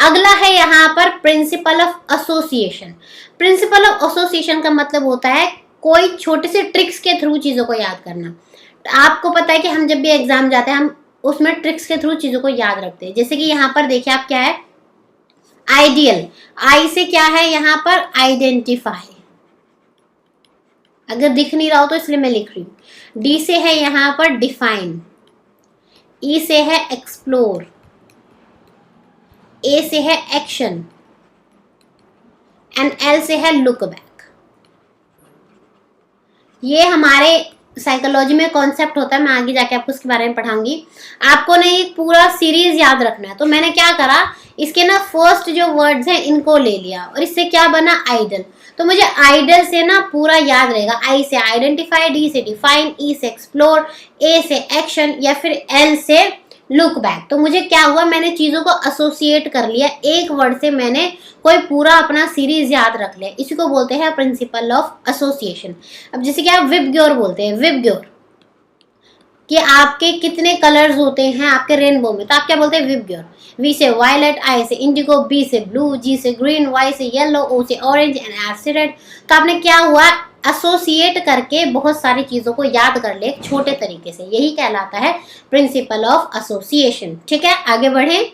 अगला है यहाँ पर principle of association. Principle of association का मतलब होता है कोई छोटे से ट्रिक्स के थ्रू चीजों को याद करना। आपको पता है कि हम जब भी एग्जाम जाते हैं, हम उसमें ट्रिक्स के थ्रू चीजों को याद रखते हैं। जैसे कि यहाँ पर देखिए आप, क्या है आइडियल, आई से क्या है यहाँ पर आइडेंटिफाई, अगर दिख नहीं रहा हो तो इसलिए मैं लिख रही हूँ। डी से है यहाँ पर डिफाइन, ई से है एक्सप्लोर, ए से है एक्शन एंड एल से है लुक बैक। ये हमारे साइकोलॉजी में कॉन्सेप्ट होता है, मैं आगे जाके आपको इसके बारे में पढ़ाऊंगी। आपको ना एक पूरा सीरीज याद रखना है। तो मैंने क्या करा, इसके ना फर्स्ट जो वर्ड्स हैं इनको ले लिया और इससे क्या बना, आइडल। तो मुझे आइडल से ना पूरा याद रहेगा, आई से आइडेंटिफाई, डी से डिफाइन, ई से एक्सप्लोर, ए से एक्शन या फिर एल से लुक बैक। तो मुझे क्या हुआ, मैंने चीजों को एसोसिएट कर लिया, एक वर्ड से मैंने कोई पूरा अपना सीरीज याद रख लिया। इसी को बोलते हैं प्रिंसिपल ऑफ एसोसिएशन। अब जैसे कि आप विबग्योर बोलते हैं, विबग्योर कि आपके कितने कलर्स होते हैं आपके रेनबो में, तो आप क्या बोलते हैं, विबग्योर। वी से वायलेट, आई से इंडिगो, बी से ब्लू, जी से ग्रीन, वाई से येलो, ओ से ऑरेंज एंड आर से रेड। तो आपने क्या हुआ, एसोसिएट करके बहुत सारी चीजों को याद कर ले छोटे तरीके से, यही कहलाता है प्रिंसिपल ऑफ एसोसिएशन। ठीक है, आगे बढ़े।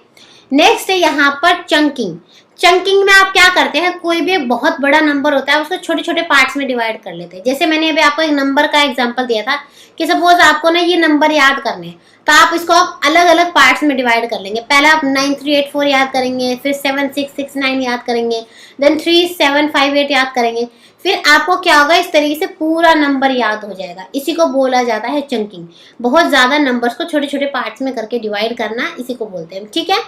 नेक्स्ट है यहाँ पर चंकिंग। चंकिंग में आप क्या करते हैं, कोई भी बहुत बड़ा नंबर होता है उसको छोटे छोटे पार्ट्स में डिवाइड कर लेते हैं। जैसे मैंने अभी आपको एक नंबर का एग्जांपल दिया था कि सपोज आपको ना ये नंबर याद करने हैं, तो आप इसको आप अलग अलग पार्ट्स में डिवाइड कर लेंगे। पहले आप 9384 याद करेंगे, फिर 7669 याद करेंगे, देन 3758 याद करेंगे, फिर आपको क्या होगा, इस तरीके से पूरा नंबर याद हो जाएगा। इसी को बोला जाता है चंकिंग। बहुत ज्यादा नंबर्स को छोटे छोटे पार्ट्स में करके डिवाइड करना, इसी को बोलते हैं। ठीक है,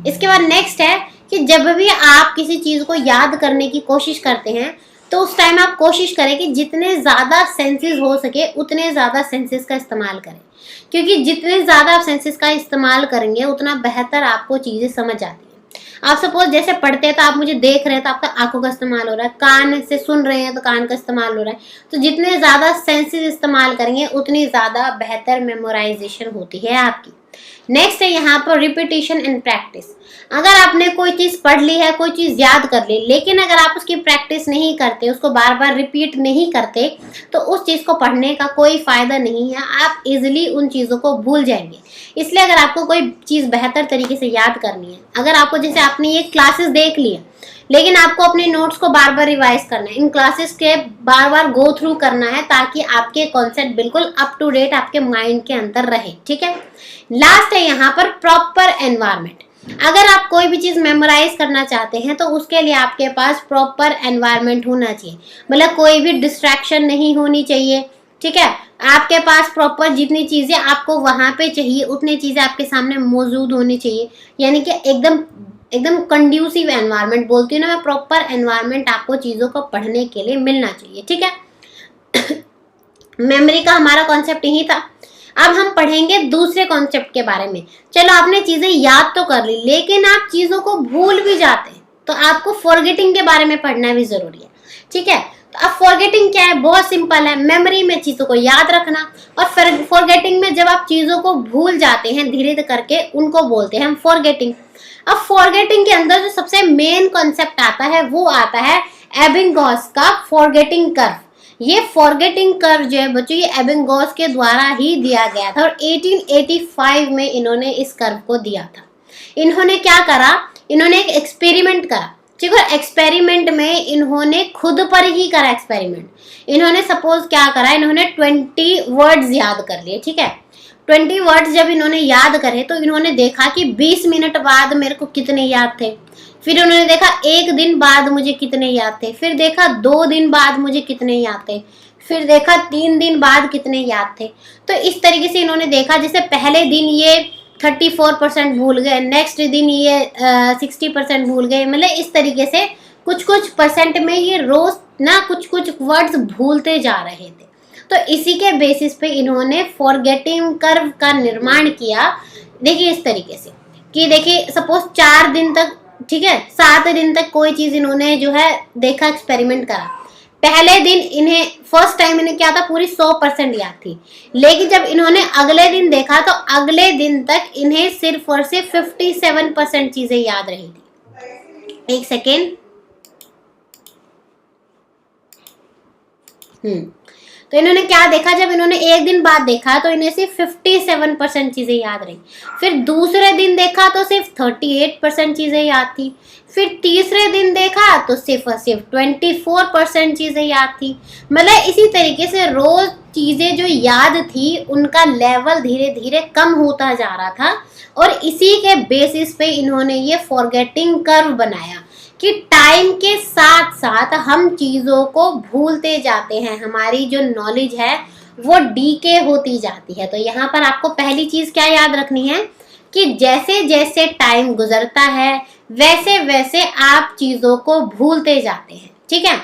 इसके बाद नेक्स्ट है कि जब भी आप किसी चीज को याद करने की कोशिश करते हैं तो उस टाइम आप कोशिश करें कि जितने ज्यादा सेंसेस हो सके उतने ज्यादा सेंसेस का इस्तेमाल करें, क्योंकि जितने ज्यादा आप सेंसेस का इस्तेमाल करेंगे उतना बेहतर आपको चीजें समझ आती है। आप सपोज जैसे पढ़ते हैं तो आप मुझे देख रहे हैं तो आपका आंखों का इस्तेमाल हो रहा है, कान से सुन रहे हैं तो कान का इस्तेमाल हो रहा है। तो जितने ज्यादा सेंसेस इस्तेमाल करेंगे उतनी ज्यादा बेहतर मेमोराइजेशन होती है आपकी। नेक्स्ट है यहाँ पर रिपीटिशन एंड प्रैक्टिस। अगर आपने कोई चीज पढ़ ली है, कोई चीज याद कर ली, लेकिन अगर आप उसकी प्रैक्टिस नहीं करते, उसको बार बार रिपीट नहीं करते, तो उस चीज को पढ़ने का कोई फायदा नहीं है। आप इजिली उन चीजों को भूल जाएंगे। इसलिए अगर आपको कोई चीज बेहतर तरीके से याद करनी है, अगर आपको जैसे आपने ये क्लासेस देख लिया लेकिन आपको अपने नोट्स को बार बार रिवाइज करना है, इन क्लासेस के बार बार गो थ्रू करना है ताकि आपके कॉन्सेप्ट बिल्कुल अप टू डेट आपके माइंड के अंदर रहे। ठीक है, लास्ट है यहाँ पर प्रॉपर एनवायरनमेंट। अगर आप कोई भी चीज मेमोराइज करना चाहते हैं तो उसके लिए आपके पास प्रॉपर एनवायरनमेंट होना चाहिए, मतलब कोई भी डिस्ट्रैक्शन नहीं होनी चाहिए। ठीक है, आपके पास प्रॉपर जितनी चीजें आपको वहां पे चाहिए उतनी चीजें आपके सामने मौजूद होनी चाहिए, यानी कि एकदम एकदम कंड्यूसिव एनवायरनमेंट बोलती हूँ ना मैं, प्रॉपर एनवायरनमेंट आपको चीजों को पढ़ने के लिए मिलना चाहिए। ठीक है, मेमोरी का हमारा कॉन्सेप्ट यही था। अब हम पढ़ेंगे दूसरे कॉन्सेप्ट के बारे में। चलो आपने चीजें याद तो कर ली लेकिन आप चीजों को भूल भी जाते हैं, तो आपको फॉरगेटिंग के बारे में पढ़ना भी जरूरी है। ठीक है, तो अब फॉरगेटिंग क्या है, बहुत सिंपल है, मेमोरी में चीजों को याद रखना, और फॉरगेटिंग में जब आप चीजों को भूल जाते हैं धीरे धीरे करके, उनको बोलते हैं हम फॉरगेटिंग। अब फॉरगेटिंग के अंदर जो सबसे मेन कॉन्सेप्ट आता है वो आता है एबिंगहॉस का फॉरगेटिंग कर्व। ये फॉरगेटिंग कर्व जो है बच्चों, ये एबिंगहॉस के द्वारा ही दिया गया था और 1885 में इन्होंने इस कर्व को दिया था। इन्होंने क्या करा, इन्होंने एक एक्सपेरिमेंट करा। ठीक है, एक्सपेरिमेंट में इन्होंने खुद पर ही करा एक्सपेरिमेंट। इन्होंने सपोज क्या करा, इन्होंने 20 वर्ड्स याद कर लिए। ठीक है, 20 वर्ड्स जब इन्होंने याद करे तो इन्होंने देखा कि 20 मिनट बाद मेरे को कितने याद थे, फिर उन्होंने देखा 1 दिन बाद मुझे कितने याद थे, फिर देखा 2 दिन बाद मुझे कितने याद थे, फिर देखा 3 दिन बाद कितने याद थे। तो इस तरीके से इन्होंने देखा, जैसे पहले दिन ये 34% भूल गए, नेक्स्ट दिन ये 60% भूल गए, मतलब इस तरीके से कुछ कुछ परसेंट में ये रोज ना कुछ कुछ वर्ड्स भूलते जा रहे थे। तो इसी के बेसिस पे इन्होंने फॉरगेटिंग कर्व का निर्माण किया। देखिए इस तरीके से कि देखिए सपोज 4 दिन तक, ठीक है, 7 दिन तक कोई चीज इन्होंने जो है देखा, एक्सपेरिमेंट करा। पहले दिन इन्हें फर्स्ट टाइम इन्हें क्या था, पूरी 100% याद थी, लेकिन जब इन्होंने अगले दिन देखा तो अगले दिन तक इन्हें सिर्फ और सिर्फ 57% चीजें याद रही थी। एक सेकेंड। तो इन्होंने क्या देखा, जब इन्होंने एक दिन बाद देखा तो इन्हें सिर्फ 57% चीजें याद रही। फिर दूसरे दिन देखा तो सिर्फ 38% चीजें याद थी। फिर तीसरे दिन देखा तो सिर्फ 24% चीजें याद थी। मतलब इसी तरीके से रोज चीजें जो याद थी उनका लेवल धीरे धीरे कम होता जा रहा था, और इसी के बेसिस पे इन्होंने ये फॉरगेटिंग कर्व बनाया कि टाइम के साथ साथ हम चीज़ों को भूलते जाते हैं, हमारी जो नॉलेज है वो डीके होती जाती है। तो यहाँ पर आपको पहली चीज़ क्या याद रखनी है कि जैसे जैसे टाइम गुजरता है वैसे वैसे आप चीज़ों को भूलते जाते हैं, ठीक है।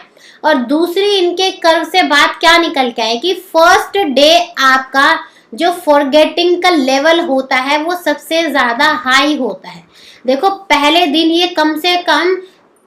और दूसरी इनके कर्व से बात क्या निकल के आए कि फर्स्ट डे आपका जो फॉरगेटिंग का लेवल होता है वो सबसे ज़्यादा हाई होता है। देखो पहले दिन ये कम से कम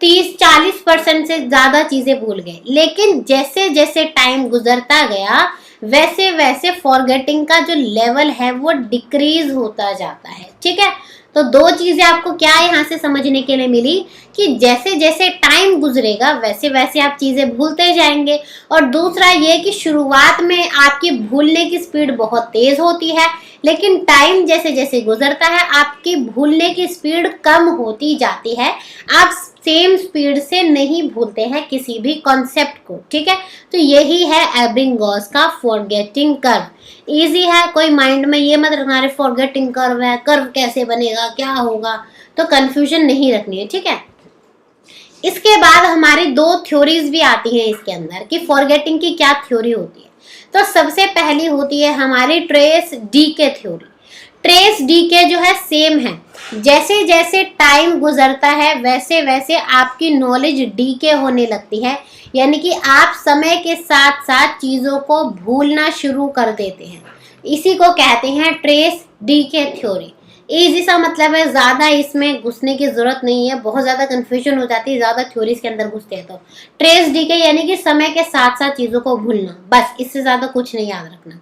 30-40% से ज़्यादा चीज़ें भूल गए, लेकिन जैसे जैसे टाइम गुजरता गया वैसे वैसे फॉरगेटिंग का जो लेवल है वो डिक्रीज होता जाता है, ठीक है। तो दो चीज़ें आपको क्या यहाँ से समझने के लिए मिली कि जैसे जैसे टाइम गुजरेगा वैसे वैसे आप चीज़ें भूलते जाएंगे, और दूसरा ये कि शुरुआत में आपकी भूलने की स्पीड बहुत तेज़ होती है, लेकिन टाइम जैसे जैसे गुजरता है आपकी भूलने की स्पीड कम होती जाती है। आप सेम स्पीड से नहीं भूलते हैं किसी भी कॉन्सेप्ट को, ठीक है। तो यही है एबिंगहॉस का फॉरगेटिंग कर्व। इजी है, कोई माइंड में ये मत रखना रे फॉरगेटिंग कर्व है, कर्व कैसे बनेगा, क्या होगा, तो कंफ्यूजन नहीं रखनी है, ठीक है। इसके बाद हमारी दो थ्योरीज भी आती हैं इसके अंदर कि फॉरगेटिंग की क्या थ्योरी होती है। तो सबसे पहली होती है हमारी trace decay theory. Trace decay जो है सेम है, जैसे जैसे टाइम गुजरता है वैसे वैसे आपकी नॉलेज डीके होने लगती है, यानी कि आप समय के साथ साथ चीज़ों को भूलना शुरू कर देते हैं। इसी को कहते हैं ट्रेस डीके थ्योरी। इजी सा मतलब है, ज़्यादा इसमें घुसने की ज़रूरत नहीं है, बहुत ज़्यादा कन्फ्यूजन हो जाती है ज़्यादा थ्योरीज के अंदर घुसते हैं। तो ट्रेस डीके यानी कि समय के साथ साथ चीज़ों को भूलना, बस इससे ज़्यादा कुछ नहीं याद रखना।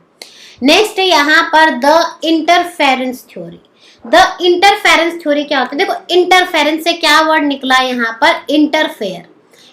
नेक्स्ट है यहाँ पर the interference theory. The interference theory क्या होता है, देखो इंटरफेरेंस से क्या वर्ड निकला यहाँ पर, इंटरफेयर,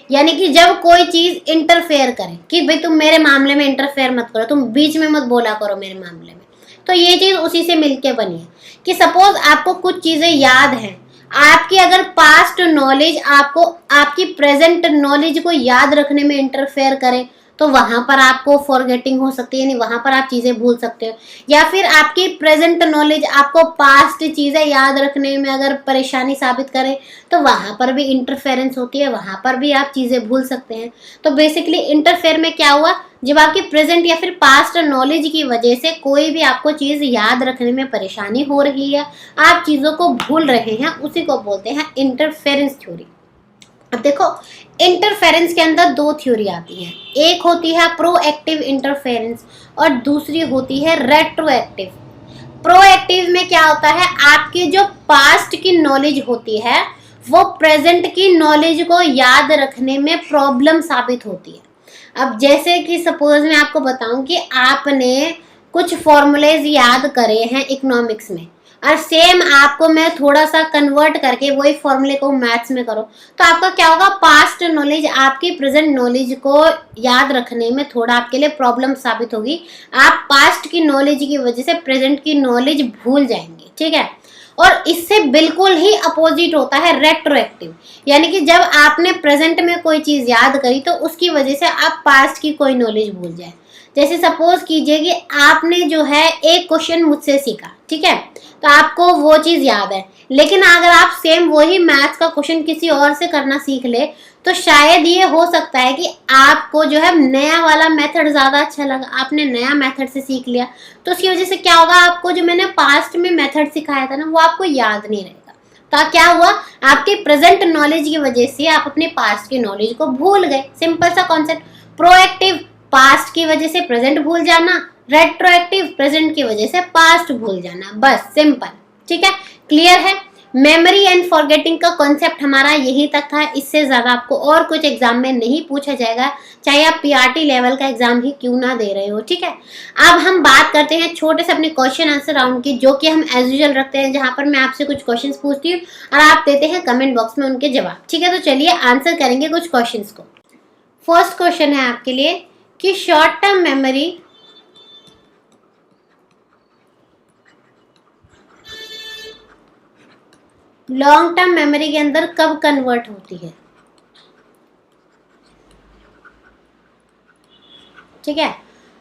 यानी कि जब कोई चीज़ इंटरफेयर करे कि भाई तुम मेरे मामले में इंटरफेयर मत करो, तुम बीच में मत बोला करो मेरे मामले में, तो ये चीज़ उसी से मिलके बनी है। कि सपोज आपको कुछ चीज़ें याद हैं, आपकी अगर पास्ट नॉलेज आपको आपकी प्रेजेंट नॉलेज को याद रखने में इंटरफेयर करे तो वहाँ पर आपको फॉरगेटिंग हो सकती है, यानी वहाँ पर आप चीज़ें भूल सकते हो। या फिर आपकी प्रेजेंट नॉलेज आपको पास्ट चीज़ें याद रखने में अगर परेशानी साबित करे तो वहाँ पर भी इंटरफेरेंस होती है, वहाँ पर भी आप चीज़ें भूल सकते हैं। तो बेसिकली इंटरफेयर में क्या हुआ, जब आपकी प्रेजेंट या फिर पास्ट नॉलेज की वजह से कोई भी आपको चीज़ याद रखने में परेशानी हो रही है, आप चीज़ों को भूल रहे हैं, उसी को बोलते हैं इंटरफेरेंस थ्योरी। अब देखो इंटरफेरेंस के अंदर दो थ्योरी आती है, एक होती है प्रोएक्टिव इंटरफेरेंस और दूसरी होती है रेट्रोएक्टिव। प्रोएक्टिव में क्या होता है, आपकी जो पास्ट की नॉलेज होती है वो प्रेजेंट की नॉलेज को याद रखने में प्रॉब्लम साबित होती है। अब जैसे कि सपोज मैं आपको बताऊं कि आपने कुछ फॉर्मूलेज याद करे हैं इकोनॉमिक्स में, और सेम आपको मैं थोड़ा सा कन्वर्ट करके वही फॉर्मूले को मैथ्स में करो, तो आपका क्या होगा, पास्ट नॉलेज आपकी प्रेजेंट नॉलेज को याद रखने में थोड़ा आपके लिए प्रॉब्लम साबित होगी। आप पास्ट की नॉलेज की वजह से प्रेजेंट की नॉलेज भूल जाएंगे, ठीक है। और इससे बिल्कुल ही अपोजिट होता है रेट्रोएक्टिव, यानी कि जब आपने प्रेजेंट में कोई चीज़ याद करी तो उसकी वजह से आप पास्ट की कोई नॉलेज भूल जाए। जैसे सपोज कीजिए कि आपने जो है एक क्वेश्चन मुझसे सीखा, ठीक है, तो आपको वो चीज़ याद है, लेकिन अगर आप सेम वही मैथ्स का क्वेश्चन किसी और से करना सीख ले तो शायद ये हो सकता है कि आपको जो है नया वाला मेथड ज़्यादा अच्छा लगा, आपने नया मेथड से सीख लिया, तो उसकी वजह से क्या होगा, आपको जो मैंने पास्ट में मेथड सिखाया था ना वो आपको याद नहीं रहेगा। तो क्या हुआ, आपके प्रेजेंट नॉलेज की वजह से आप अपने पास्ट की नॉलेज को भूल गए। सिंपल सा कॉन्सेप्ट। प्रोएक्टिव पास्ट की वजह से प्रेजेंट भूल जाना, रेट्रोएक्टिव प्रेजेंट की वजह से पास्ट भूल जाना, बस सिंपल, ठीक है, क्लियर है। मेमोरी एंड फॉरगेटिंग का कॉन्सेप्ट हमारा यही तक था, इससे ज़्यादा आपको और कुछ एग्जाम में नहीं पूछा जाएगा, चाहे आप पीआरटी लेवल का एग्जाम ही क्यों ना दे रहे हो, ठीक है। अब हम बात करते हैं छोटे से अपने क्वेश्चन आंसर राउंड की, जो कि हम एज यूजुअल रखते हैं, जहाँ पर मैं आपसे कुछ क्वेश्चंस पूछती हूँ और आप देते हैं कमेंट बॉक्स में उनके जवाब, ठीक है। तो चलिए आंसर करेंगे कुछ क्वेश्चंस को। फर्स्ट क्वेश्चन है आपके लिए कि short term memory long term memory के अंदर कब कन्वर्ट होती है। ठीक है,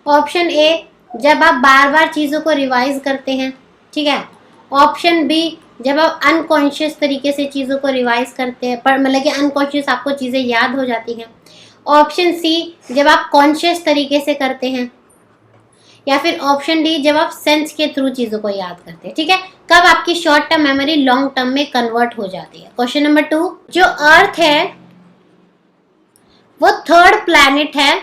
ऑप्शन ए जब आप बार बार चीज़ों को रिवाइज करते हैं। ठीक है, ऑप्शन बी जब आप अनकॉन्शियस तरीके से चीज़ों को रिवाइज करते हैं, पर मतलब कि अनकॉन्शियस आपको चीज़ें याद हो जाती हैं। ऑप्शन सी जब आप कॉन्शियस तरीके से करते हैं, या फिर ऑप्शन डी जब आप सेंस के थ्रू चीज़ों को याद करते हैं। ठीक है, कब आपकी short term memory long term में कन्वर्ट हो जाती है। क्वेश्चन नंबर 2, जो अर्थ है वो थर्ड प्लैनेट है।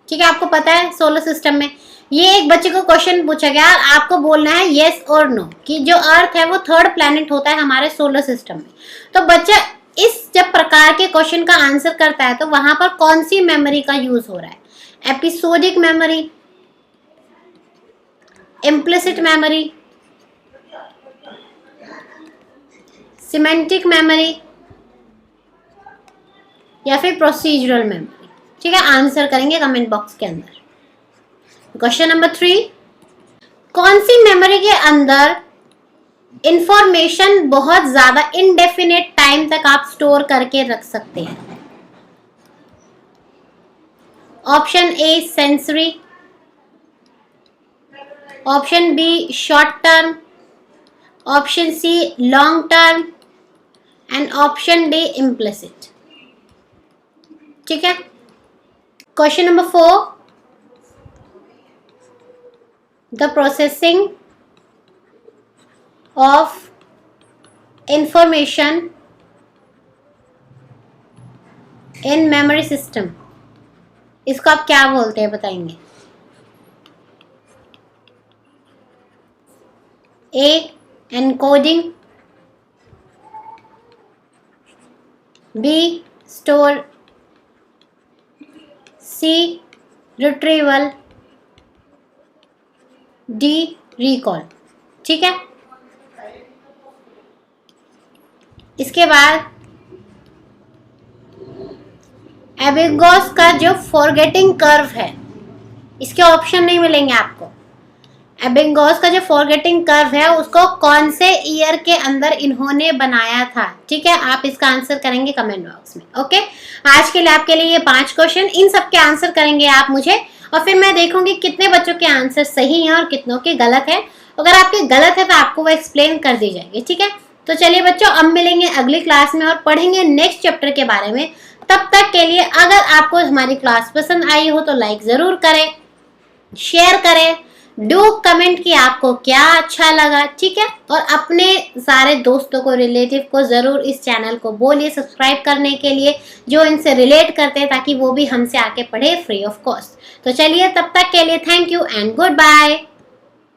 ठीक है, आपको पता है सोलर सिस्टम में ये एक बच्चे को क्वेश्चन पूछा गया, आपको बोलना है येस और नो कि जो अर्थ है वो थर्ड प्लैनेट होता है हमारे सोलर सिस्टम में। तो बच्चा इस जब प्रकार के क्वेश्चन का आंसर करता है तो वहां पर कौन सी मेमोरी का यूज हो रहा है, episodic memory, implicit memory, semantic memory, या फिर प्रोसीजरल मेमोरी। ठीक है, आंसर करेंगे कमेंट बॉक्स के अंदर। क्वेश्चन नंबर 3, कौन सी मेमोरी के अंदर इंफॉर्मेशन बहुत ज्यादा इनडेफिनेट टाइम तक आप स्टोर करके रख सकते हैं। Option A sensory, option B short term, option C long term and option D implicit. ठीक है, question number 4, the processing of information in memory system, इसको आप क्या बोलते हैं बताएंगे। A encoding, B store, C retrieval, D recall. ठीक है, इसके बाद एबिंगोस का जो फॉरगेटिंग कर्व है, इसके ऑप्शन नहीं मिलेंगे आपको। एबिंगोस का जो फॉरगेटिंग कर्व है उसको कौन से ईयर के अंदर इन्होंने बनाया था। ठीक है, आप इसका आंसर करेंगे कमेंट बॉक्स में। ओके, आज के लिए आपके लिए ये 5 क्वेश्चन, इन सब के आंसर करेंगे आप मुझे, और फिर मैं देखूंगी कितने बच्चों के आंसर सही हैं और कितनों के गलत है। अगर आपके गलत है तो आपको वो एक्सप्लेन कर दी जाएगी। ठीक है, तो चलिए बच्चों, अब मिलेंगे अगली क्लास में और पढ़ेंगे नेक्स्ट चैप्टर के बारे में। तब तक के लिए अगर आपको हमारी क्लास पसंद आई हो तो लाइक जरूर करें, शेयर करें, डू कमेंट कि आपको क्या अच्छा लगा। ठीक है, और अपने सारे दोस्तों को, रिलेटिव को जरूर इस चैनल को बोलिए सब्सक्राइब करने के लिए, जो इनसे रिलेट करते हैं, ताकि वो भी हमसे आके पढ़े फ्री ऑफ कॉस्ट। तो चलिए, तब तक के लिए thank you and good bye.